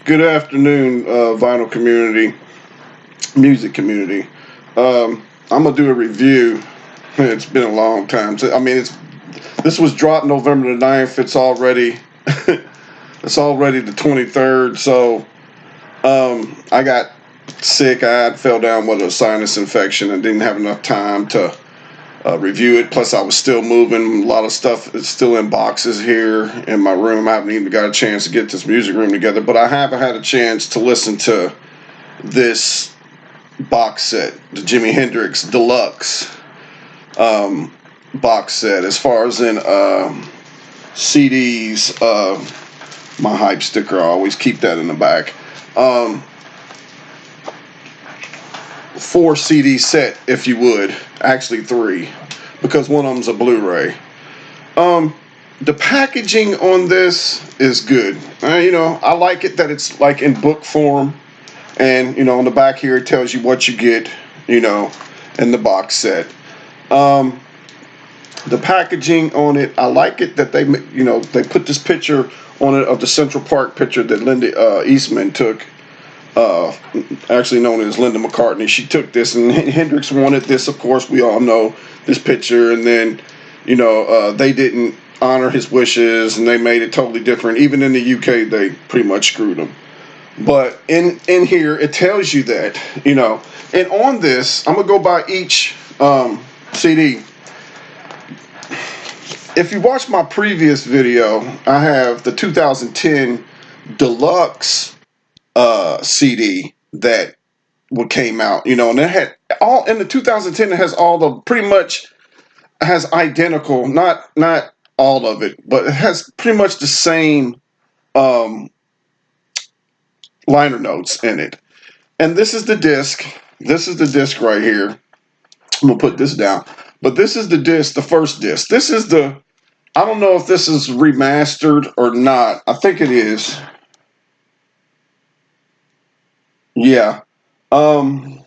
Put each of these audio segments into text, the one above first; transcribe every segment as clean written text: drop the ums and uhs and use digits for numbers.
Good afternoon, vinyl community, music community. I'm gonna do a review. It's been a long time. This was dropped November the 9th. It's already it's already the 23rd. So I got sick. I fell down with a sinus infection and didn't have enough time to review it. Plus, I was still moving. A lot of stuff is still in boxes here in my room. I haven't even got a chance to get this music room together, but I have had a chance to listen to this box set, the Jimi Hendrix Deluxe box set. As far as in CDs, my hype sticker, I always keep that in the back. 4 CD set, if you would. Actually 3, because one of them's a Blu-ray. The packaging on this is good. I like it that it's like in book form, and on the back here it tells you what you get, in the box set. The packaging on it, I like it that they put this picture on it of the Central Park picture that Linda Eastman took. Actually known as Linda McCartney. She took this, and Hendrix wanted this. Of course, we all know this picture. And then, they didn't honor his wishes, and they made it totally different. Even in the UK, they pretty much screwed him. But in here, it tells you that, And on this, I'm gonna go by each CD. If you watch my previous video, I have the 2010 Deluxe CD that came out, and it had all in the 2010. It has all the pretty much has identical, not all of it, but it has pretty much the same liner notes in it. And this is the disc. This is the disc right here. I'm gonna put this down, but this is the disc, the first disc. This is the. I don't know if this is remastered or not. I think it is. Yeah. I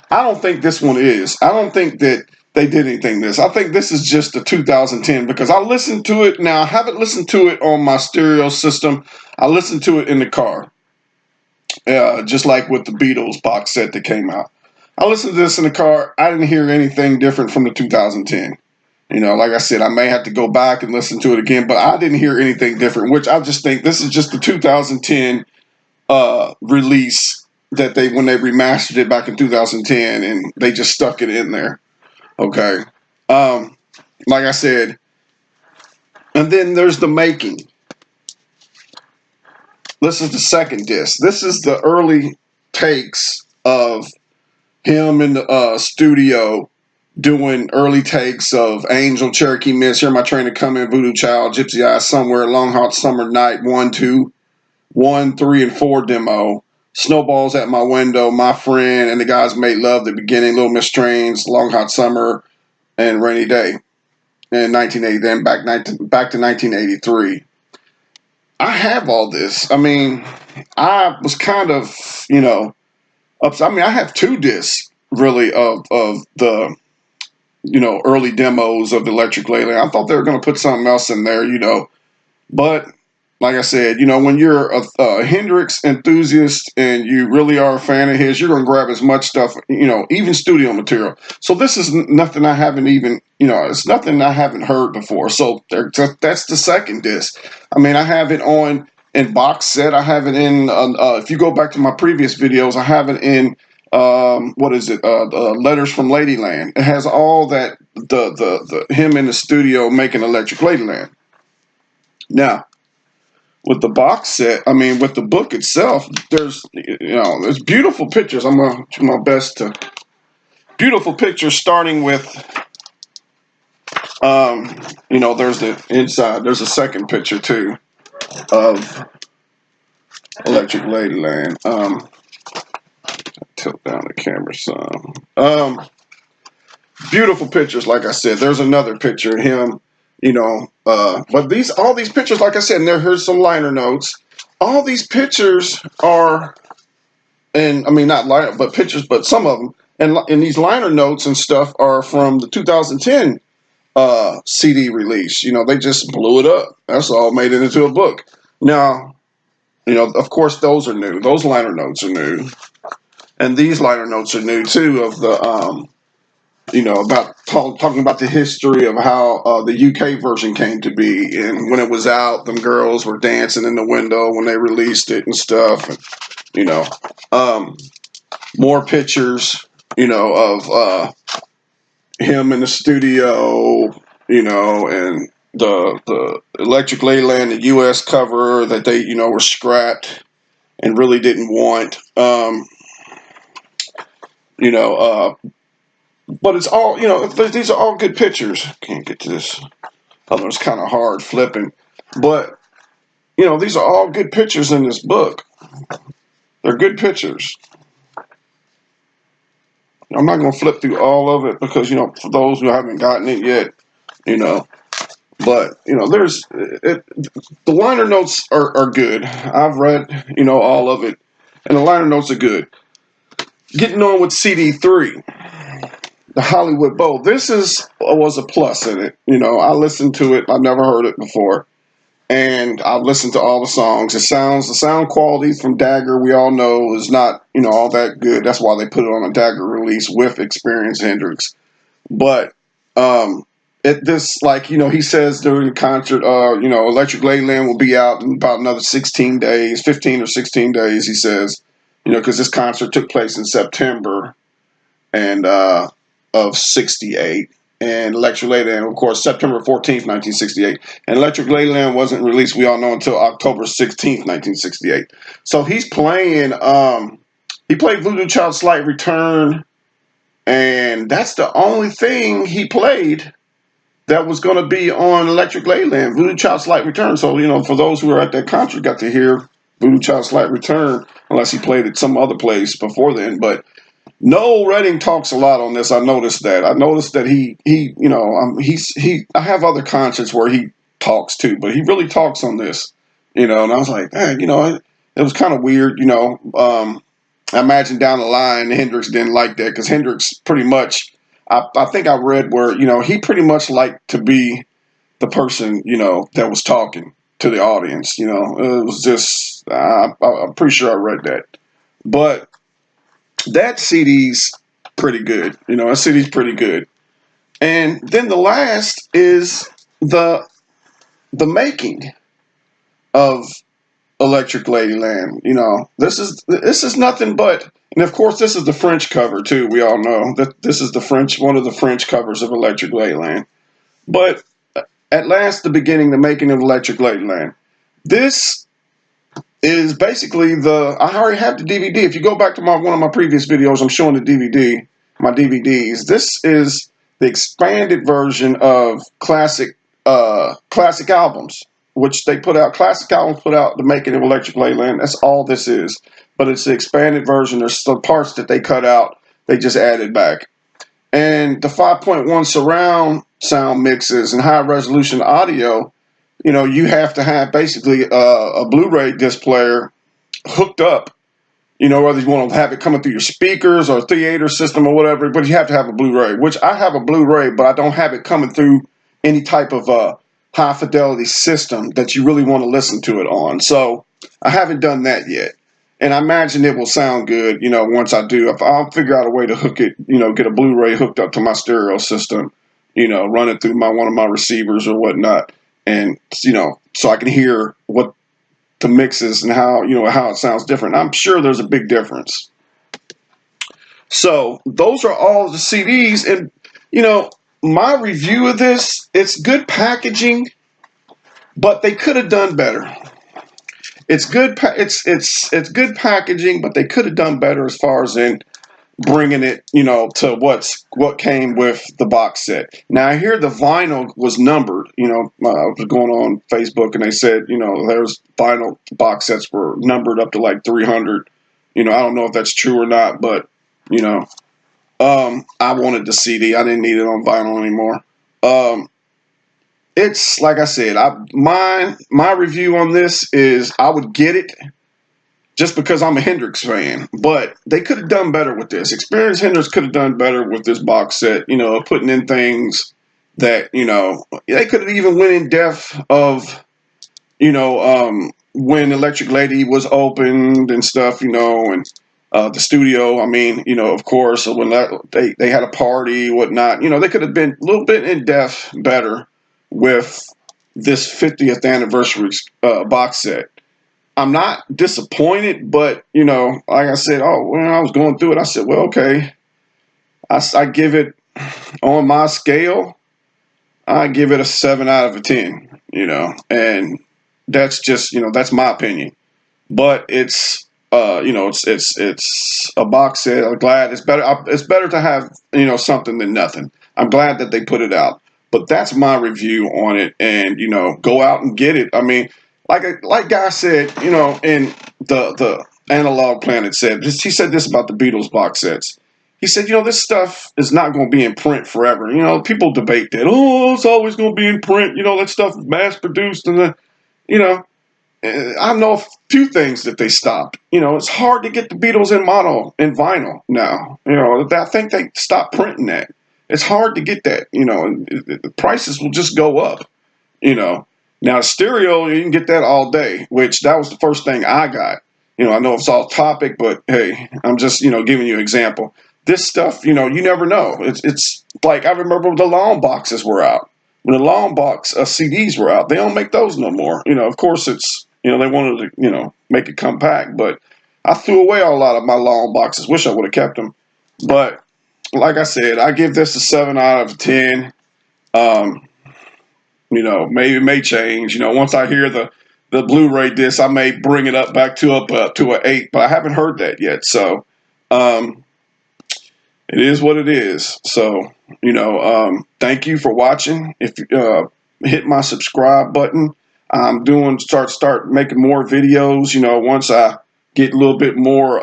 don't think this one is. I don't think that they did anything this. I think this is just the 2010 because I listened to it. Now, I haven't listened to it on my stereo system. I listened to it in the car. Just like with the Beatles box set that came out. I listened to this in the car. I didn't hear anything different from the 2010. Like I said, I may have to go back and listen to it again, but I didn't hear anything different, which I just think this is just the 2010 release that when they remastered it back in 2010, and they just stuck it in there. Okay. Like I said, and then there's the making. This is the second disc. This is the early takes of him in the studio doing early takes of Angel, Cherokee Miss, Hear My Train to Come In, Voodoo Child, Gypsy Eyes, Somewhere, Long Hot Summer Night, 1, 2, 1, 3, and 4 demo. Snowballs at My Window, My Friend, and the Guys Made Love, the beginning, Little Miss Trains, Long Hot Summer, and Rainy Day in 1980, then back to 1983. I have all this. I was kind of, upset. I have 2 discs, really, of the, early demos of the Electric Ladyland. I thought they were going to put something else in there, but like I said, when you're a Hendrix enthusiast and you really are a fan of his, you're going to grab as much stuff, even studio material. So this is nothing I haven't even, it's nothing I haven't heard before. So that's the second disc. I have it in box set. I have it in, if you go back to my previous videos, I have it in, Letters from Ladyland. It has all that, the him in the studio making Electric Ladyland. Now, with the box set, with the book itself, there's beautiful pictures. I'm going to do my best to. Beautiful pictures starting with, there's the inside. There's a second picture, too, of Electric Ladyland. Tilt down the camera some. Beautiful pictures, like I said. There's another picture of him. But all these pictures, like I said, and here's some liner notes. All these pictures are, and not liner, but pictures, but some of them, and these liner notes and stuff are from the 2010 CD release. They just blew it up. That's all, made it into a book. Now, You know, of course, those are new. Those liner notes are new, and these liner notes are new too. Of the you know, about talking about the history of how the UK version came to be, and when it was out, them girls were dancing in the window when they released it and stuff. And, you know, um, more pictures, you know, of him in the studio, you know, and the Electric Ladyland, the US cover that they, you know, were scrapped and really didn't want. You know, but it's all, you know, these are all good pictures. Can't get to this. Although it's kind of hard flipping. But, you know, these are all good pictures in this book. They're good pictures. I'm not going to flip through all of it because, you know, for those who haven't gotten it yet, you know, but, you know, the liner notes are good. I've read, you know, all of it, and the liner notes are good. Getting on with CD3, the Hollywood Bowl. This was a plus in it. You know, I listened to it. I've never heard it before. And I've listened to all the songs. The sound quality from Dagger, we all know, is not, you know, all that good. That's why they put it on a Dagger release with Experience Hendrix. But this, like, you know, he says during the concert, you know, Electric Ladyland will be out in about another 16 days, 15 or 16 days, he says, you know, because this concert took place in September and of 68. And Electric Ladyland, of course, September 14th, 1968. And Electric Ladyland wasn't released, we all know, until October 16th, 1968. So he's playing, he played Voodoo Child's Slight Return, and that's the only thing he played that was going to be on Electric Ladyland, Voodoo Child's Slight Return. So, you know, for those who were at that concert, got to hear Voodoo Child's Slight Return, unless he played it some other place before then. But Noel Redding talks a lot on this. I noticed that. I noticed that he you know, I have other concerts where he talks too, but he really talks on this, you know. And I was like, hey, you know, it was kind of weird, you know. I imagine down the line Hendrix didn't like that because Hendrix pretty much, I think I read where, you know, he pretty much liked to be the person, you know, that was talking to the audience. You know, it was just, I'm pretty sure I read that, but that CD's pretty good. You know, that CD's pretty good. And then the last is the making of Electric Ladyland. You know, this is nothing but, and of course this is the French cover too. We all know that this is one of the French covers of Electric Ladyland. But at last, the beginning, the making of Electric Ladyland. This is basically I already have the DVD. If you go back to one of my previous videos, I'm showing the DVD, my DVDs. This is the expanded version of classic albums, which they put out. Classic albums put out the making of Electric Ladyland. That's all this is. But it's the expanded version. There's some parts that they cut out. They just added back. And the 5.1 surround sound mixes and high resolution audio, you know, you have to have basically a Blu-ray disc player hooked up, you know, whether you want to have it coming through your speakers or theater system or whatever, but you have to have a Blu-ray, which I have a Blu-ray, but I don't have it coming through any type of high fidelity system that you really want to listen to it on. So I haven't done that yet. And I imagine it will sound good, you know, once I do. If I'll figure out a way to hook it, you know, get a Blu-ray hooked up to my stereo system, you know, run it through one of my receivers or whatnot. And, you know, so I can hear what the mix is and how, you know, how it sounds different. I'm sure there's a big difference. So those are all the CDs. And, you know, my review of this, it's good packaging, but they could have done better. It's good. It's good packaging, but they could have done better as far as in bringing it, you know, to what came with the box set. Now I hear the vinyl was numbered. You know, I was going on Facebook and they said, you know, there's vinyl box sets were numbered up to like 300. You know, I don't know if that's true or not, but you know, I wanted the CD. I didn't need it on vinyl anymore. It's like I said, my review on this is I would get it just because I'm a Hendrix fan, but they could have done better with this. Experience Hendrix could have done better with this box set, you know, putting in things that, you know, they could have even went in depth of, you know, when Electric Lady was opened and stuff, and the studio. I mean, of course, when they had a party, whatnot. They could have been a little bit in depth better with this 50th anniversary box set. I'm not disappointed, but like I said, when I was going through it, I said, well, okay, I give it on my scale. I give it a 7 out of 10. And that's just that's my opinion. But it's it's a box set. I'm glad it's better. It's better to have something than nothing. I'm glad that they put it out. But that's my review on it. And go out and get it. I mean, like Guy said, in the Analog Planet said this. He said this about the Beatles box sets. He said, this stuff is not going to be in print forever. People debate that. Oh, it's always going to be in print. That stuff is mass produced, and then, I know a few things that they stopped. It's hard to get the Beatles in mono and vinyl now. I think they stopped printing that. It's hard to get that. The prices will just go up. Now stereo, you can get that all day, which that was the first thing I got. I know it's off topic, but hey, I'm just giving you an example. This stuff, you never know. It's like I remember when the long boxes were out. When the long box CDs were out, they don't make those no more. Of course it's they wanted to make it compact, but I threw away a lot of my long boxes. Wish I would have kept them, but like I said, I give this a 7 out of 10. Maybe it may change. Once I hear the Blu-ray disc, I may bring it up back to an 8, but I haven't heard that yet. So it is what it is. So thank you for watching. If you hit my subscribe button, I'm doing start making more videos. Once I get a little bit more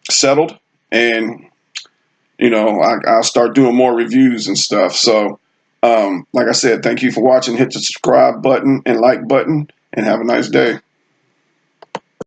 settled, and I'll start doing more reviews and stuff. So like I said, thank you for watching. Hit the subscribe button and like button, and have a nice day.